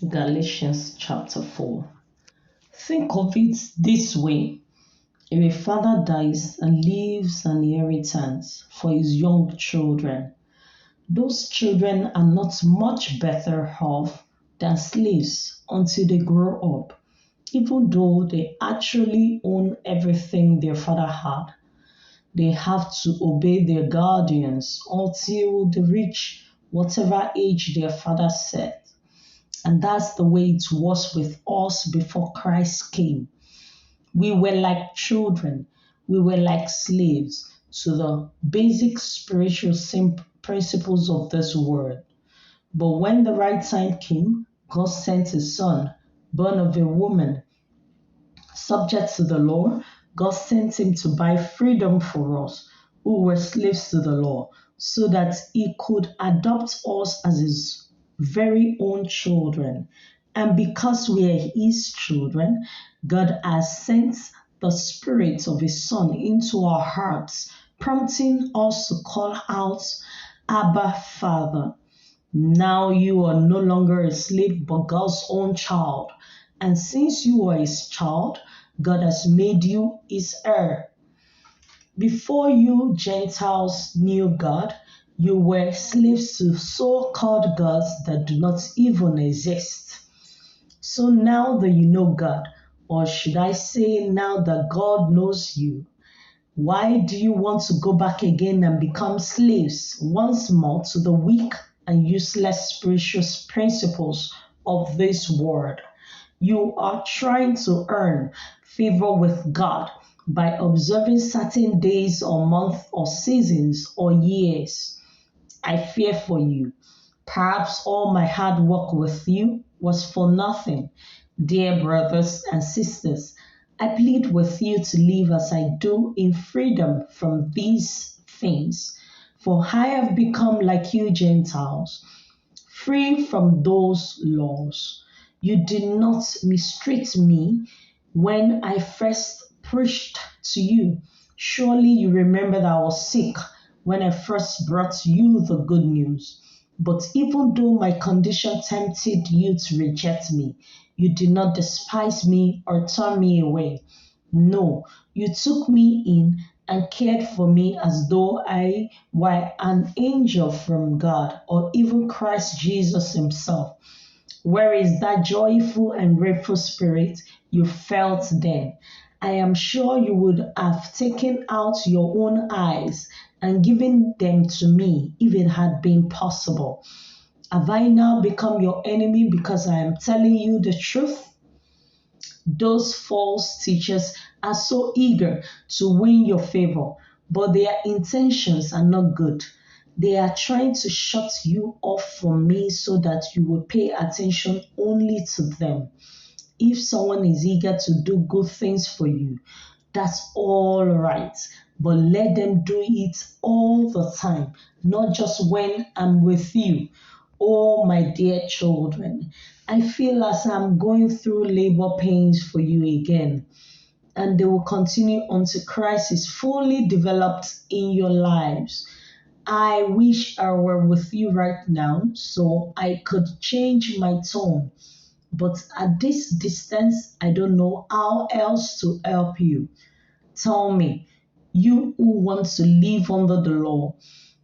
Galatians chapter 4. Think of it this way. If a father dies and leaves an inheritance for his young children, those children are not much better off than slaves until they grow up, even though they actually own everything their father had. They have to obey their guardians until they reach whatever age their father set. And that's the way it was with us before Christ came. We were like children, we were like slaves to the basic spiritual principles of this world. But when the right time came, God sent his son, born of a woman, subject to the law. God sent him to buy freedom for us who were slaves to the law, so that he could adopt us as his very own children. And because we are his children, God has sent the Spirit of his Son into our hearts, prompting us to call out, Abba, Father. Now you are no longer a slave, but God's own child. And since you are his child, God has made you his heir. Before you Gentiles knew God, you were slaves to so-called gods that do not even exist. So now that you know God, or should I say now that God knows you, why do you want to go back again and become slaves once more to the weak and useless spiritual principles of this world? You are trying to earn favor with God by observing certain days or months or seasons or years. I fear for you. Perhaps all my hard work with you was for nothing. Dear brothers and sisters, I plead with you to live as I do in freedom from these things. For I have become like you Gentiles, free from those laws. You did not mistreat me when I first preached to you. Surely you remember that I was sick when I first brought you the good news. But even though my condition tempted you to reject me, you did not despise me or turn me away. No, you took me in and cared for me as though I were an angel from God or even Christ Jesus himself. Where is that joyful and grateful spirit you felt then? I am sure you would have taken out your own eyes and given them to me if it had been possible. Have I now become your enemy because I am telling you the truth? Those false teachers are so eager to win your favor, but their intentions are not good. They are trying to shut you off from me so that you will pay attention only to them. If someone is eager to do good things for you, that's all right. But let them do it all the time, not just when I'm with you. Oh, my dear children, I feel as I'm going through labor pains for you again, and they will continue until Christ is fully developed in your lives. I wish I were with you right now so I could change my tone. But at this distance, I don't know how else to help you. Tell me, you who want to live under the law,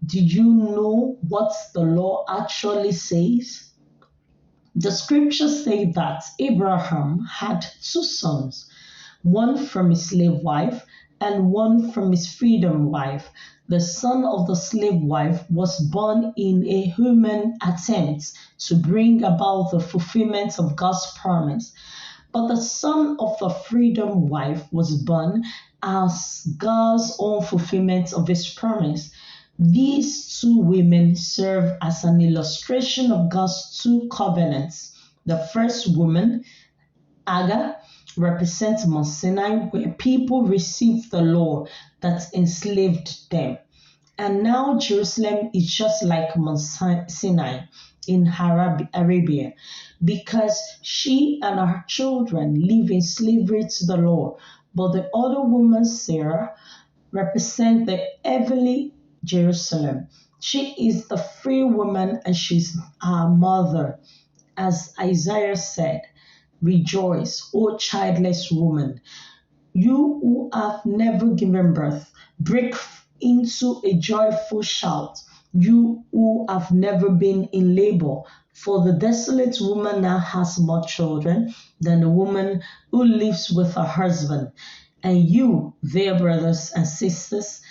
do you know what the law actually says? The scriptures say that Abraham had two sons, one from his slave wife and one from his freedom wife. The son of the slave wife was born in a human attempt to bring about the fulfillment of God's promise. But the son of the freedom wife was born as God's own fulfillment of his promise. These two women serve as an illustration of God's two covenants. The first woman, Hagar, represents Mount Sinai, where people received the law that enslaved them. And now Jerusalem is just like Mount Sinai in Arabia, because she and her children live in slavery to the law. But the other woman, Sarah, represents the heavenly Jerusalem. She is the free woman and she's our mother. As Isaiah said, rejoice, O childless woman. You who have never given birth, break into a joyful shout. You who have never been in labor, for the desolate woman now has more children than the woman who lives with her husband. And you, dear brothers and sisters,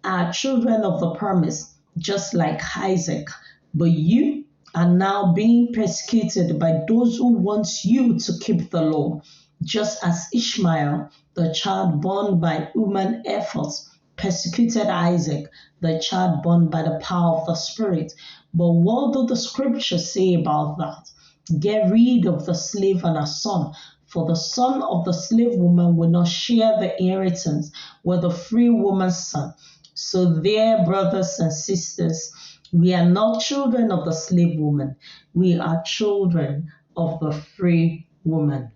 are children of the promise, just like Isaac. But you are now being persecuted by those who want you to keep the law, just as Ishmael, the child born by human efforts, persecuted Isaac, the child born by the power of the Spirit. But what do the scriptures say about that? Get rid of the slave and her son, for the son of the slave woman will not share the inheritance with the free woman's son. So, dear brothers and sisters, we are not children of the slave woman, we are children of the free woman.